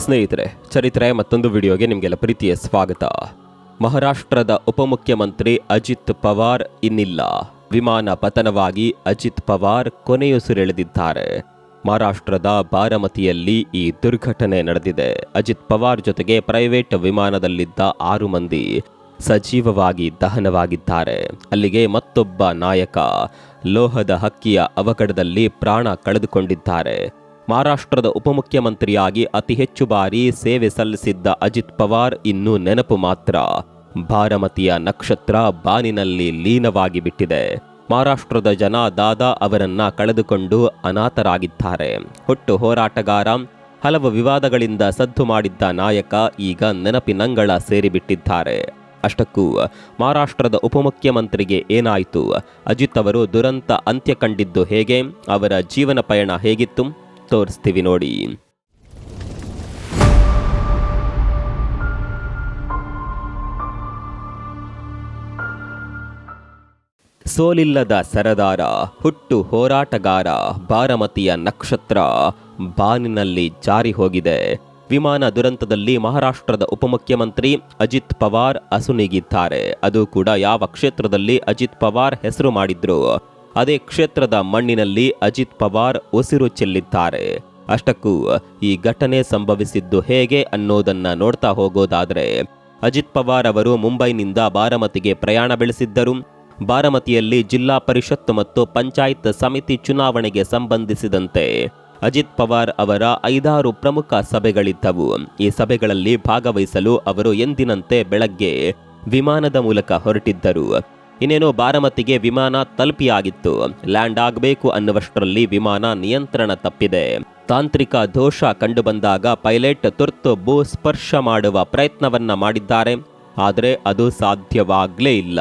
ಸ್ನೇಹಿತರೆ, ಚರಿತ್ರೆ ಮತ್ತೊಂದು ವಿಡಿಯೋಗೆ ನಿಮಗೆಲ್ಲ ಪ್ರೀತಿಯ ಸ್ವಾಗತ. ಮಹಾರಾಷ್ಟ್ರದ ಉಪಮುಖ್ಯಮಂತ್ರಿ ಅಜಿತ್ ಪವಾರ್ ಇನ್ನಿಲ್ಲ. ವಿಮಾನ ಪತನವಾಗಿ ಅಜಿತ್ ಪವಾರ್ ಕೊನೆಯುಸಿರೆಳೆದಿದ್ದಾರೆ. ಮಹಾರಾಷ್ಟ್ರದ ಬಾರಾಮತಿಯಲ್ಲಿ ಈ ದುರ್ಘಟನೆ ನಡೆದಿದೆ. ಅಜಿತ್ ಪವಾರ್ ಜೊತೆಗೆ ಪ್ರೈವೇಟ್ ವಿಮಾನದಲ್ಲಿದ್ದ 6 ಮಂದಿ ಸಜೀವವಾಗಿ ದಹನವಾಗಿದ್ದಾರೆ. ಅಲ್ಲಿಗೆ ಮತ್ತೊಬ್ಬ ನಾಯಕ ಲೋಹದ ಹಕ್ಕಿಯ ಅವಘಡದಲ್ಲಿ ಪ್ರಾಣ ಕಳೆದುಕೊಂಡಿದ್ದಾರೆ. ಮಹಾರಾಷ್ಟ್ರದ ಉಪಮುಖ್ಯಮಂತ್ರಿಯಾಗಿ ಅತಿ ಹೆಚ್ಚು ಬಾರಿ ಸೇವೆ ಸಲ್ಲಿಸಿದ್ದ ಅಜಿತ್ ಪವಾರ್ ಇನ್ನೂ ನೆನಪು ಮಾತ್ರ. ಬಾರಾಮತಿಯ ನಕ್ಷತ್ರ ಬಾನಿನಲ್ಲಿ ಲೀನವಾಗಿ ಬಿಟ್ಟಿದೆ. ಮಹಾರಾಷ್ಟ್ರದ ಜನ ದಾದಾ ಅವರನ್ನ ಕಳೆದುಕೊಂಡು ಅನಾಥರಾಗಿದ್ದಾರೆ. ಹುಟ್ಟು ಹೋರಾಟಗಾರ, ಹಲವು ವಿವಾದಗಳಿಂದ ಸದ್ದು ಮಾಡಿದ್ದ ನಾಯಕ ಈಗ ನೆನಪಿನಂಗಳ ಸೇರಿಬಿಟ್ಟಿದ್ದಾರೆ. ಅಷ್ಟಕ್ಕೂ ಮಹಾರಾಷ್ಟ್ರದ ಉಪಮುಖ್ಯಮಂತ್ರಿಗೆ ಏನಾಯಿತು? ಅಜಿತ್ ಅವರು ದುರಂತ ಅಂತ್ಯ ಕಂಡಿದ್ದು ಹೇಗೆ? ಅವರ ಜೀವನ ಪಯಣ ಹೇಗಿತ್ತು? ತೋರಿಸ್ತೀವಿ ನೋಡಿ. ಸೋಲಿಲ್ಲದ ಸರದಾರ, ಹುಟ್ಟು ಹೋರಾಟಗಾರ, ಬಾರಾಮತಿಯ ನಕ್ಷತ್ರ ಬಾನಿನಲ್ಲಿ ಜಾರಿ ಹೋಗಿದೆ. ವಿಮಾನ ದುರಂತದಲ್ಲಿ ಮಹಾರಾಷ್ಟ್ರದ ಉಪಮುಖ್ಯಮಂತ್ರಿ ಅಜಿತ್ ಪವಾರ್ ಅಸುನೀಗಿದ್ದಾರೆ. ಅದು ಕೂಡ ಯಾವ ಕ್ಷೇತ್ರದಲ್ಲಿ ಅಜಿತ್ ಪವಾರ್ ಹೆಸರು ಮಾಡಿದ್ರು ಅದೇ ಕ್ಷೇತ್ರದ ಮಣ್ಣಿನಲ್ಲಿ ಅಜಿತ್ ಪವಾರ್ ಉಸಿರು ಚೆಲ್ಲಿದ್ದಾರೆ. ಅಷ್ಟಕ್ಕೂ ಈ ಘಟನೆ ಸಂಭವಿಸಿದ್ದು ಹೇಗೆ ಅನ್ನೋದನ್ನ ನೋಡ್ತಾ ಹೋಗೋದಾದ್ರೆ, ಅಜಿತ್ ಪವಾರ್ ಅವರು ಮುಂಬೈನಿಂದ ಬಾರಾಮತಿಗೆ ಪ್ರಯಾಣ ಬೆಳೆಸಿದ್ದರು. ಬಾರಾಮತಿಯಲ್ಲಿ ಜಿಲ್ಲಾ ಪರಿಷತ್ ಮತ್ತು ಪಂಚಾಯತ್ ಸಮಿತಿ ಚುನಾವಣೆಗೆ ಸಂಬಂಧಿಸಿದಂತೆ ಅಜಿತ್ ಪವಾರ್ ಅವರ 5-6 ಪ್ರಮುಖ ಸಭೆಗಳಿದ್ದವು. ಈ ಸಭೆಗಳಲ್ಲಿ ಭಾಗವಹಿಸಲು ಅವರು ಎಂದಿನಂತೆ ಬೆಳಗ್ಗೆ ವಿಮಾನದ ಮೂಲಕ ಹೊರಟಿದ್ದರು. ಇನ್ನೇನು ಬಾರಾಮತಿಗೆ ವಿಮಾನ ತಲುಪಿಯಾಗಿತ್ತು. ಲ್ಯಾಂಡ್ ಆಗಬೇಕು ಅನ್ನುವಷ್ಟರಲ್ಲಿ ವಿಮಾನ ನಿಯಂತ್ರಣ ತಪ್ಪಿದೆ. ತಾಂತ್ರಿಕ ದೋಷ ಕಂಡುಬಂದಾಗ ಪೈಲಟ್ ತುರ್ತು ಭೂ ಸ್ಪರ್ಶ ಮಾಡುವ ಪ್ರಯತ್ನವನ್ನ ಮಾಡಿದ್ದಾರೆ. ಆದರೆ ಅದು ಸಾಧ್ಯವಾಗಲೇ ಇಲ್ಲ.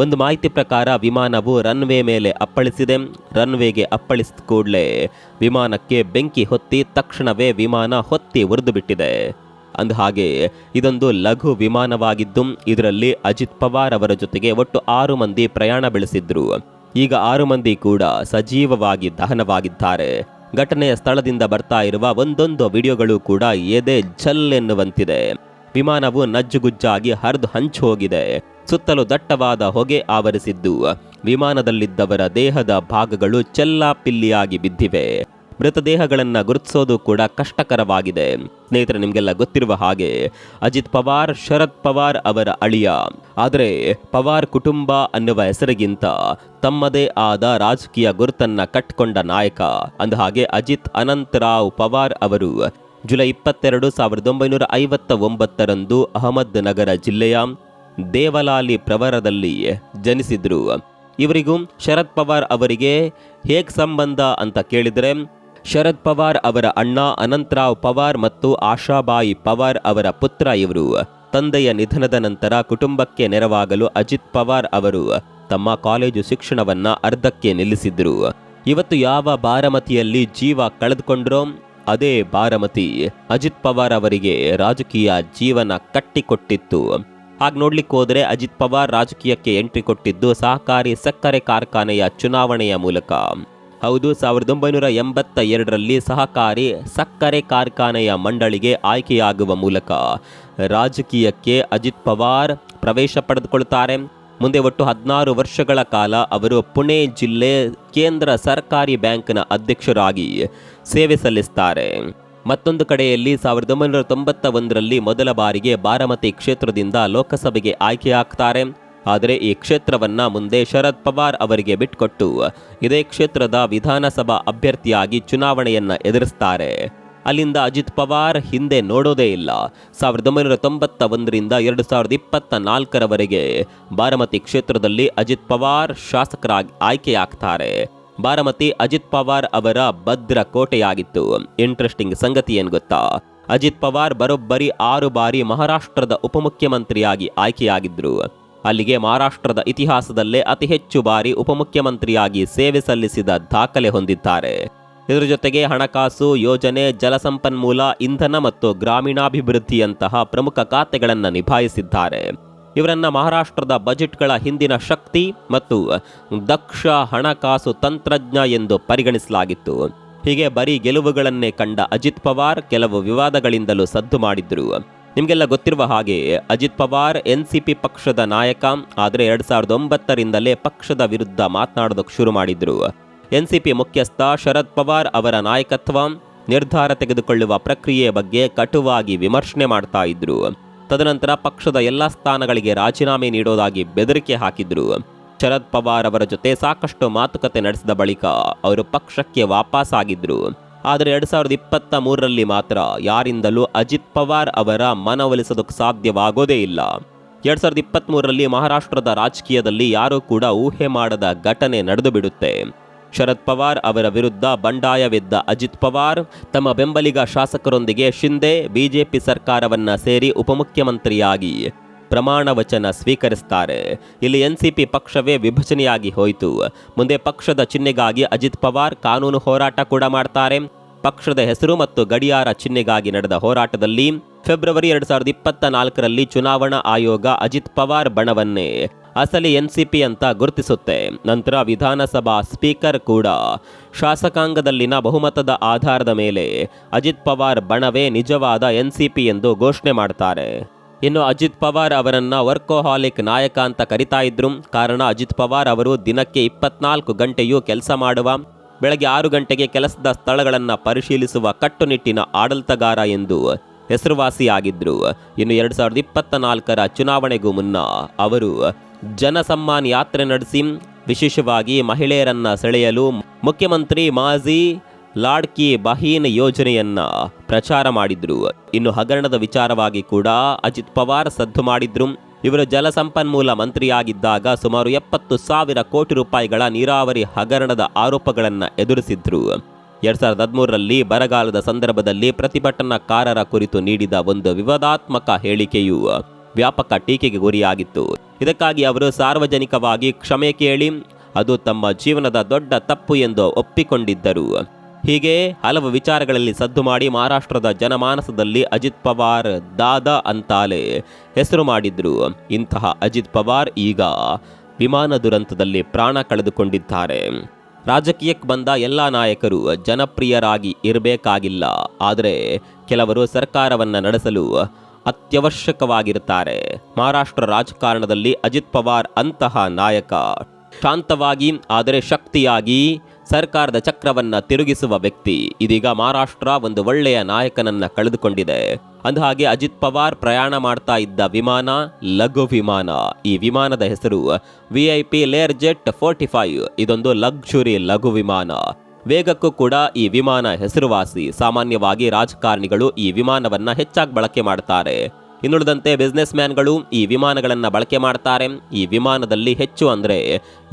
ಒಂದು ಮಾಹಿತಿ ಪ್ರಕಾರ ವಿಮಾನವು ರನ್ವೇ ಮೇಲೆ ಅಪ್ಪಳಿಸಿದೆ. ರನ್ವೇಗೆ ಅಪ್ಪಳಿಸಿದ ಕೂಡಲೇ ವಿಮಾನಕ್ಕೆ ಬೆಂಕಿ ಹೊತ್ತಿ ತಕ್ಷಣವೇ ವಿಮಾನ ಹೊತ್ತಿ ಉರಿದು ಬಿಟ್ಟಿದೆ. ಅಂದಹಾಗೆ ಇದೊಂದು ಲಘು ವಿಮಾನವಾಗಿದ್ದು ಇದರಲ್ಲಿ ಅಜಿತ್ ಪವಾರ್ ಅವರ ಜೊತೆಗೆ ಒಟ್ಟು 6 ಮಂದಿ ಪ್ರಯಾಣ ಬೆಳೆಸಿದ್ರು. ಈಗ 6 ಮಂದಿ ಕೂಡ ಸಜೀವವಾಗಿ ದಹನವಾಗಿದ್ದಾರೆ. ಘಟನೆಯ ಸ್ಥಳದಿಂದ ಬರ್ತಾ ಇರುವ ಒಂದೊಂದು ವಿಡಿಯೋಗಳು ಕೂಡ ಎದೆ ಝಲ್ ಎನ್ನುವಂತಿದೆ. ವಿಮಾನವು ನಜ್ಜುಗುಜ್ಜಾಗಿ ಹರಿದು ಹಂಚು ಹೋಗಿದೆ. ಸುತ್ತಲೂ ದಟ್ಟವಾದ ಹೊಗೆ ಆವರಿಸಿದ್ದು ವಿಮಾನದಲ್ಲಿದ್ದವರ ದೇಹದ ಭಾಗಗಳು ಚೆಲ್ಲಾಪಿಲ್ಲಿಯಾಗಿ ಬಿದ್ದಿವೆ. ಮೃತದೇಹಗಳನ್ನು ಗುರುತಿಸೋದು ಕೂಡ ಕಷ್ಟಕರವಾಗಿದೆ. ಸ್ನೇಹಿತರೆ, ನಿಮಗೆಲ್ಲ ಗೊತ್ತಿರುವ ಹಾಗೆ ಅಜಿತ್ ಪವಾರ್ ಶರದ್ ಪವಾರ್ ಅವರ ಅಳಿಯ. ಆದರೆ ಪವಾರ್ ಕುಟುಂಬ ಅನ್ನುವ ಹೆಸರಿಗಿಂತ ತಮ್ಮದೇ ಆದ ರಾಜಕೀಯ ಗುರುತನ್ನ ಕಟ್ಟಿಕೊಂಡ ನಾಯಕ. ಅಂದಹಾಗೆ ಅಜಿತ್ ಅನಂತರಾವ್ ಪವಾರ್ ಅವರು ಜುಲೈ 22, 1959 ಅಹಮದ್ ನಗರ ಜಿಲ್ಲೆಯ ದೇವಲಾಲಿ ಪ್ರವರದಲ್ಲಿ ಜನಿಸಿದ್ರು. ಇವರಿಗೂ ಶರದ್ ಪವಾರ್ ಅವರಿಗೆ ಹೇಗೆ ಸಂಬಂಧ ಅಂತ ಕೇಳಿದರೆ, ಶರದ್ ಪವಾರ್ ಅವರ ಅಣ್ಣ ಅನಂತರಾವ್ ಪವಾರ್ ಮತ್ತು ಆಶಾಬಾಯಿ ಪವಾರ್ ಅವರ ಪುತ್ರ ಇವರು. ತಂದೆಯ ನಿಧನದ ನಂತರ ಕುಟುಂಬಕ್ಕೆ ನೆರವಾಗಲು ಅಜಿತ್ ಪವಾರ್ ಅವರು ತಮ್ಮ ಕಾಲೇಜು ಶಿಕ್ಷಣವನ್ನ ಅರ್ಧಕ್ಕೆ ನಿಲ್ಲಿಸಿದ್ರು. ಇವತ್ತು ಯಾವ ಬಾರಾಮತಿಯಲ್ಲಿ ಜೀವ ಕಳೆದುಕೊಂಡ್ರೋ ಅದೇ ಬಾರಾಮತಿ ಅಜಿತ್ ಪವಾರ್ ಅವರಿಗೆ ರಾಜಕೀಯ ಜೀವನ ಕಟ್ಟಿಕೊಟ್ಟಿತ್ತು. ಹಾಗೆ ನೋಡ್ಲಿಕ್ಕೆ ಹೋದರೆ ಅಜಿತ್ ಪವಾರ್ ರಾಜಕೀಯಕ್ಕೆ ಎಂಟ್ರಿ ಕೊಟ್ಟಿದ್ದು ಸಹಕಾರಿ ಸಕ್ಕರೆ ಕಾರ್ಖಾನೆಯ ಚುನಾವಣೆಯ ಮೂಲಕ. ಹೌದು, 1982ರಲ್ಲಿ ಸಹಕಾರಿ ಸಕ್ಕರೆ ಕಾರ್ಖಾನೆಯ ಮಂಡಳಿಗೆ ಆಯ್ಕೆಯಾಗುವ ಮೂಲಕ ರಾಜಕೀಯಕ್ಕೆ ಅಜಿತ್ ಪವಾರ್ ಪ್ರವೇಶ ಪಡೆದುಕೊಳ್ಳುತ್ತಾರೆ. ಮುಂದೆ ಒಟ್ಟು 16 ವರ್ಷಗಳ ಕಾಲ ಅವರು ಪುಣೆ ಜಿಲ್ಲೆ ಕೇಂದ್ರ ಸರ್ಕಾರಿ ಬ್ಯಾಂಕ್ನ ಅಧ್ಯಕ್ಷರಾಗಿ ಸೇವೆ ಸಲ್ಲಿಸುತ್ತಾರೆ. ಮತ್ತೊಂದು ಕಡೆಯಲ್ಲಿ 1991ರಲ್ಲಿ ಮೊದಲ ಬಾರಿಗೆ ಬಾರಾಮತಿ ಕ್ಷೇತ್ರದಿಂದ ಲೋಕಸಭೆಗೆ ಆಯ್ಕೆಯಾಗ್ತಾರೆ. ಆದರೆ ಈ ಕ್ಷೇತ್ರವನ್ನ ಮುಂದೆ ಶರದ್ ಪವಾರ್ ಅವರಿಗೆ ಬಿಟ್ಕೊಟ್ಟು ಇದೇ ಕ್ಷೇತ್ರದ ವಿಧಾನಸಭಾ ಅಭ್ಯರ್ಥಿಯಾಗಿ ಚುನಾವಣೆಯನ್ನ ಎದುರಿಸ್ತಾರೆ. ಅಲ್ಲಿಂದ ಅಜಿತ್ ಪವಾರ್ ಹಿಂದೆ ನೋಡೋದೇ ಇಲ್ಲ. 1991ರಿಂದ 2024ರವರೆಗೆ ಬಾರಾಮತಿ ಕ್ಷೇತ್ರದಲ್ಲಿ ಅಜಿತ್ ಪವಾರ್ ಶಾಸಕರಾಗಿ ಆಯ್ಕೆಯಾಗ್ತಾರೆ. ಬಾರಾಮತಿ ಅಜಿತ್ ಪವಾರ್ ಅವರ ಭದ್ರ ಕೋಟೆಯಾಗಿತ್ತು. ಇಂಟ್ರೆಸ್ಟಿಂಗ್ ಸಂಗತಿ ಏನು ಗೊತ್ತಾ? ಅಜಿತ್ ಪವಾರ್ ಬರೋಬ್ಬರಿ 6 ಬಾರಿ ಮಹಾರಾಷ್ಟ್ರದ ಉಪಮುಖ್ಯಮಂತ್ರಿಯಾಗಿ ಆಯ್ಕೆಯಾಗಿದ್ರು. ಅಲ್ಲಿಗೆ ಮಹಾರಾಷ್ಟ್ರದ ಇತಿಹಾಸದಲ್ಲೇ ಅತಿ ಹೆಚ್ಚು ಬಾರಿ ಉಪಮುಖ್ಯಮಂತ್ರಿಯಾಗಿ ಸೇವೆ ಸಲ್ಲಿಸಿದ ದಾಖಲೆ ಹೊಂದಿದ್ದಾರೆ. ಇದರ ಜೊತೆಗೆ ಹಣಕಾಸು, ಯೋಜನೆ, ಜಲಸಂಪನ್ಮೂಲ, ಇಂಧನ ಮತ್ತು ಗ್ರಾಮೀಣಾಭಿವೃದ್ಧಿಯಂತಹ ಪ್ರಮುಖ ಖಾತೆಗಳನ್ನು ನಿಭಾಯಿಸಿದ್ದಾರೆ. ಇವರನ್ನ ಮಹಾರಾಷ್ಟ್ರದ ಬಜೆಟ್ಗಳ ಹಿಂದಿನ ಶಕ್ತಿ ಮತ್ತು ದಕ್ಷ ಹಣಕಾಸು ತಂತ್ರಜ್ಞ ಎಂದು ಪರಿಗಣಿಸಲಾಗಿತ್ತು. ಹೀಗೆ ಬರೀ ಗೆಲುವುಗಳನ್ನೇ ಕಂಡ ಅಜಿತ್ ಪವಾರ್ ಕೆಲವು ವಿವಾದಗಳಿಂದಲೂ ಸದ್ದು ಮಾಡಿದ್ರು. ನಿಮಗೆಲ್ಲ ಗೊತ್ತಿರುವ ಹಾಗೆ ಅಜಿತ್ ಪವಾರ್ NCP ಪಕ್ಷದ ನಾಯಕ. ಆದರೆ 2009ರಿಂದಲೇ ಪಕ್ಷದ ವಿರುದ್ಧ ಮಾತನಾಡೋದಕ್ಕೆ ಶುರು ಮಾಡಿದ್ರು. NCP ಮುಖ್ಯಸ್ಥ ಶರದ್ ಪವಾರ್ ಅವರ ನಾಯಕತ್ವ, ನಿರ್ಧಾರ ತೆಗೆದುಕೊಳ್ಳುವ ಪ್ರಕ್ರಿಯೆಯ ಬಗ್ಗೆ ಕಟುವಾಗಿ ವಿಮರ್ಶನೆ ಮಾಡ್ತಾ ಇದ್ರು. ತದನಂತರ ಪಕ್ಷದ ಎಲ್ಲ ಸ್ಥಾನಗಳಿಗೆ ರಾಜೀನಾಮೆ ನೀಡೋದಾಗಿ ಬೆದರಿಕೆ ಹಾಕಿದ್ರು. ಶರದ್ ಪವಾರ್ ಅವರ ಜೊತೆ ಸಾಕಷ್ಟು ಮಾತುಕತೆ ನಡೆಸಿದ ಬಳಿಕ ಅವರು ಪಕ್ಷಕ್ಕೆ ವಾಪಸ್ ಆಗಿದ್ರು. ಆದರೆ 2023ರಲ್ಲಿ ಮಾತ್ರ ಯಾರಿಂದಲೂ ಅಜಿತ್ ಪವಾರ್ ಅವರ ಮನವೊಲಿಸೋದಕ್ಕೆ ಸಾಧ್ಯವಾಗೋದೇ ಇಲ್ಲ. 2023ರಲ್ಲಿ ಮಹಾರಾಷ್ಟ್ರದ ರಾಜಕೀಯದಲ್ಲಿ ಯಾರೂ ಕೂಡ ಊಹೆ ಮಾಡದ ಘಟನೆ ನಡೆದು ಬಿಡುತ್ತೆ. ಶರದ್ ಪವಾರ್ ಅವರ ವಿರುದ್ಧ ಬಂಡಾಯವೆದ್ದ ಅಜಿತ್ ಪವಾರ್ ತಮ್ಮ ಬೆಂಬಲಿಗ ಶಾಸಕರೊಂದಿಗೆ ಶಿಂದೆ ಬಿಜೆಪಿ ಸರ್ಕಾರವನ್ನ ಸೇರಿ ಉಪಮುಖ್ಯಮಂತ್ರಿಯಾಗಿ ಪ್ರಮಾಣ ವಚನ ಸ್ವೀಕರಿಸ್ತಾರೆ. ಇಲ್ಲಿ NCP ಪಕ್ಷವೇ ವಿಭಜನೆಯಾಗಿ ಹೋಯಿತು. ಮುಂದೆ ಪಕ್ಷದ ಚಿಹ್ನೆಗಾಗಿ ಅಜಿತ್ ಪವಾರ್ ಕಾನೂನು ಹೋರಾಟ ಕೂಡ ಮಾಡ್ತಾರೆ. ಪಕ್ಷದ ಹೆಸರು ಮತ್ತು ಗಡಿಯಾರ ಚಿಹ್ನೆಗಾಗಿ ನಡೆದ ಹೋರಾಟದಲ್ಲಿ ಫೆಬ್ರವರಿ 2024ರಲ್ಲಿ ಚುನಾವಣಾ ಆಯೋಗ ಅಜಿತ್ ಪವಾರ್ ಬಣವನ್ನೇ ಅಸಲಿ NCP ಅಂತ ಗುರುತಿಸುತ್ತೆ. ನಂತರ ವಿಧಾನಸಭಾ ಸ್ಪೀಕರ್ ಕೂಡ ಶಾಸಕಾಂಗದಲ್ಲಿನ ಬಹುಮತದ ಆಧಾರದ ಮೇಲೆ ಅಜಿತ್ ಪವಾರ್ ಬಣವೇ ನಿಜವಾದ NCP ಎಂದು ಘೋಷಣೆ ಮಾಡ್ತಾರೆ. ಇನ್ನು ಅಜಿತ್ ಪವಾರ್ ಅವರನ್ನ ವರ್ಕೋಹಾಲಿಕ್ ನಾಯಕ ಅಂತ ಕರಿತಾ ಇದ್ರು. ಕಾರಣ ಅಜಿತ್ ಪವಾರ್ ಅವರು ದಿನಕ್ಕೆ 24 ಗಂಟೆಯೂ ಕೆಲಸ ಮಾಡುವ, ಬೆಳಗ್ಗೆ 6 ಗಂಟೆಗೆ ಕೆಲಸದ ಸ್ಥಳಗಳನ್ನು ಪರಿಶೀಲಿಸುವ ಕಟ್ಟುನಿಟ್ಟಿನ ಆಡಳಿತಗಾರ ಎಂದು ಹೆಸರುವಾಸಿಯಾಗಿದ್ರು. ಇನ್ನು 2024ರ ಚುನಾವಣೆಗೂ ಮುನ್ನ ಅವರು ಜನಸಮ್ಮಾನ್ ಯಾತ್ರೆ ನಡೆಸಿ ವಿಶೇಷವಾಗಿ ಮಹಿಳೆಯರನ್ನ ಸೆಳೆಯಲು ಮುಖ್ಯಮಂತ್ರಿ ಮಾಜಿ ಲಾಡ್ಕಿ ಬಹೀನ್ ಯೋಜನೆಯನ್ನ ಪ್ರಚಾರ ಮಾಡಿದ್ರು. ಇನ್ನು ಹಗರಣದ ವಿಚಾರವಾಗಿ ಕೂಡ ಅಜಿತ್ ಪವಾರ್ ಸದ್ದು ಮಾಡಿದ್ರು. ಇವರು ಜಲಸಂಪನ್ಮೂಲ ಮಂತ್ರಿಯಾಗಿದ್ದಾಗ ಸುಮಾರು 70,000 ಕೋಟಿ ರೂಪಾಯಿಗಳ ನೀರಾವರಿ ಹಗರಣದ ಆರೋಪಗಳನ್ನು ಎದುರಿಸಿದ್ರು. 2013ರಲ್ಲಿ ಬರಗಾಲದ ಸಂದರ್ಭದಲ್ಲಿ ಪ್ರತಿಭಟನಾಕಾರರ ಕುರಿತು ನೀಡಿದ ಒಂದು ವಿವಾದಾತ್ಮಕ ಹೇಳಿಕೆಯು ವ್ಯಾಪಕ ಟೀಕೆಗೆ ಗುರಿಯಾಗಿತ್ತು. ಇದಕ್ಕಾಗಿ ಅವರು ಸಾರ್ವಜನಿಕವಾಗಿ ಕ್ಷಮೆ ಕೇಳಿ ಅದು ತಮ್ಮ ಜೀವನದ ದೊಡ್ಡ ತಪ್ಪು ಎಂದು ಒಪ್ಪಿಕೊಂಡಿದ್ದರು. ಹೀಗೆ ಹಲವು ವಿಚಾರಗಳಲ್ಲಿ ಸದ್ದು ಮಾಡಿ ಮಹಾರಾಷ್ಟ್ರದ ಜನಮಾನಸದಲ್ಲಿ ಅಜಿತ್ ಪವಾರ್ ದಾದಾ ಅಂತಾಲೆ ಹೆಸರು ಮಾಡಿದ್ರು. ಇಂತಹ ಅಜಿತ್ ಪವಾರ್ ಈಗ ವಿಮಾನ ದುರಂತದಲ್ಲಿ ಪ್ರಾಣ ಕಳೆದುಕೊಂಡಿದ್ದಾರೆ. ರಾಜಕೀಯಕ್ಕೆ ಬಂದ ಎಲ್ಲ ನಾಯಕರು ಜನಪ್ರಿಯರಾಗಿ ಇರಬೇಕಾಗಿಲ್ಲ. ಆದರೆ ಕೆಲವರು ಸರ್ಕಾರವನ್ನು ನಡೆಸಲು ಅತ್ಯವಶ್ಯಕವಾಗಿರುತ್ತಾರೆ. ಮಹಾರಾಷ್ಟ್ರ ರಾಜಕಾರಣದಲ್ಲಿ ಅಜಿತ್ ಪವಾರ್ ಅಂತಹ ನಾಯಕ ಶಾಂತವಾಗಿ ಆದರೆ ಶಕ್ತಿಯಾಗಿ ಸರ್ಕಾರದ ಚಕ್ರವನ್ನ ತಿರುಗಿಸುವ ವ್ಯಕ್ತಿ. ಇದೀಗ ಮಹಾರಾಷ್ಟ್ರ ಒಂದು ಒಳ್ಳೆಯ ನಾಯಕನನ್ನ ಕಳೆದುಕೊಂಡಿದೆ. ಅಂದಹಾಗೆ ಅಜಿತ್ ಪವಾರ್ ಪ್ರಯಾಣ ಮಾಡ್ತಾ ಇದ್ದ ವಿಮಾನ ಲಘು ವಿಮಾನ. ಈ ವಿಮಾನದ ಹೆಸರು VIP ಲೇರ್ ಜೆಟ್ 45. ಇದೊಂದು ಲಕ್ಸುರಿ ಲಘು ವಿಮಾನ. ವೇಗಕ್ಕೂ ಕೂಡ ಈ ವಿಮಾನ ಹೆಸರುವಾಸಿ. ಸಾಮಾನ್ಯವಾಗಿ ರಾಜಕಾರಣಿಗಳು ಈ ವಿಮಾನವನ್ನ ಹೆಚ್ಚಾಗಿ ಬಳಕೆ ಮಾಡ್ತಾರೆ. ಇನ್ನುಳಿದಂತೆ ಬಿಸ್ನೆಸ್ ಮ್ಯಾನ್ಗಳು ಈ ವಿಮಾನಗಳನ್ನು ಬಳಕೆ ಮಾಡ್ತಾರೆ. ಈ ವಿಮಾನದಲ್ಲಿ ಹೆಚ್ಚು ಅಂದರೆ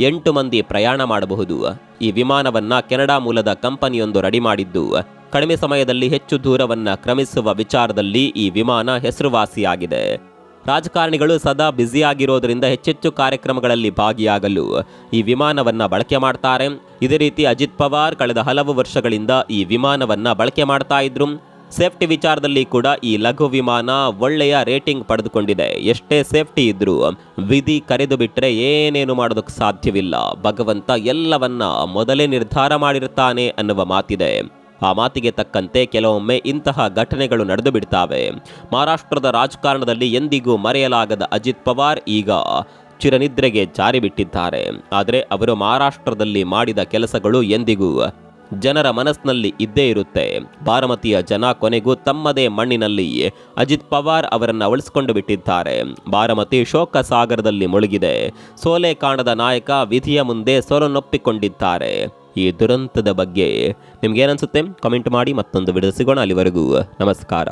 8 ಮಂದಿ ಪ್ರಯಾಣ ಮಾಡಬಹುದು. ಈ ವಿಮಾನವನ್ನ ಕೆನಡಾ ಮೂಲದ ಕಂಪನಿಯೊಂದು ರೆಡಿ ಮಾಡಿದ್ದು ಕಡಿಮೆ ಸಮಯದಲ್ಲಿ ಹೆಚ್ಚು ದೂರವನ್ನ ಕ್ರಮಿಸುವ ವಿಚಾರದಲ್ಲಿ ಈ ವಿಮಾನ ಹೆಸರುವಾಸಿಯಾಗಿದೆ. ರಾಜಕಾರಣಿಗಳು ಸದಾ ಬ್ಯುಸಿಯಾಗಿರೋದ್ರಿಂದ ಹೆಚ್ಚೆಚ್ಚು ಕಾರ್ಯಕ್ರಮಗಳಲ್ಲಿ ಭಾಗಿಯಾಗಲು ಈ ವಿಮಾನವನ್ನ ಬಳಕೆ ಮಾಡ್ತಾರೆ. ಇದೇ ರೀತಿ ಅಜಿತ್ ಪವಾರ್ ಕಳೆದ ಹಲವು ವರ್ಷಗಳಿಂದ ಈ ವಿಮಾನವನ್ನ ಬಳಕೆ ಮಾಡ್ತಾ ಇದ್ರು. ಸೇಫ್ಟಿ ವಿಚಾರದಲ್ಲಿ ಕೂಡ ಈ ಲಘು ವಿಮಾನ ಒಳ್ಳೆಯ ರೇಟಿಂಗ್ ಪಡೆದುಕೊಂಡಿದೆ. ಎಷ್ಟೇ ಸೇಫ್ಟಿ ಇದ್ರೂ ವಿಧಿ ಕರೆದು ಬಿಟ್ಟರೆ ಏನೇನು ಮಾಡೋದಕ್ಕೆ ಸಾಧ್ಯವಿಲ್ಲ. ಭಗವಂತ ಎಲ್ಲವನ್ನ ಮೊದಲೇ ನಿರ್ಧಾರ ಮಾಡಿರ್ತಾನೆ ಅನ್ನುವ ಮಾತಿದೆ. ಆ ಮಾತಿಗೆ ತಕ್ಕಂತೆ ಕೆಲವೊಮ್ಮೆ ಇಂತಹ ಘಟನೆಗಳು ನಡೆದು ಬಿಡ್ತಾವೆ. ಮಹಾರಾಷ್ಟ್ರದ ರಾಜಕಾರಣದಲ್ಲಿ ಎಂದಿಗೂ ಮರೆಯಲಾಗದ ಅಜಿತ್ ಪವಾರ್ ಈಗ ಚಿರನಿದ್ರೆಗೆ ಜಾರಿ ಬಿಟ್ಟಿದ್ದಾರೆ. ಆದರೆ ಅವರು ಮಹಾರಾಷ್ಟ್ರದಲ್ಲಿ ಮಾಡಿದ ಕೆಲಸಗಳು ಎಂದಿಗೂ ಜನರ ಮನಸ್ಸಿನಲ್ಲಿ ಇದ್ದೇ ಇರುತ್ತೆ. ಬಾರಾಮತಿಯ ಜನ ಕೊನೆಗೂ ತಮ್ಮದೇ ಮಣ್ಣಿನಲ್ಲಿ ಅಜಿತ್ ಪವಾರ್ ಅವರನ್ನು ಉಳಿಸಿಕೊಂಡು ಬಿಟ್ಟಿದ್ದಾರೆ. ಬಾರಾಮತಿ ಶೋಕ ಸಾಗರದಲ್ಲಿ ಮುಳುಗಿದೆ. ಸೋಲೆ ಕಾಣದ ನಾಯಕ ವಿಧಿಯ ಮುಂದೆ ಸೋಲನ್ನೊಪ್ಪಿಕೊಂಡಿದ್ದಾರೆ. ಈ ದುರಂತದ ಬಗ್ಗೆ ನಿಮ್ಗೇನನ್ಸುತ್ತೆ? ಕಾಮೆಂಟ್ ಮಾಡಿ. ಮತ್ತೊಂದು ವಿಡಿಯೋ ಸಿಗೋಣ. ಅಲ್ಲಿವರೆಗೂ ನಮಸ್ಕಾರ.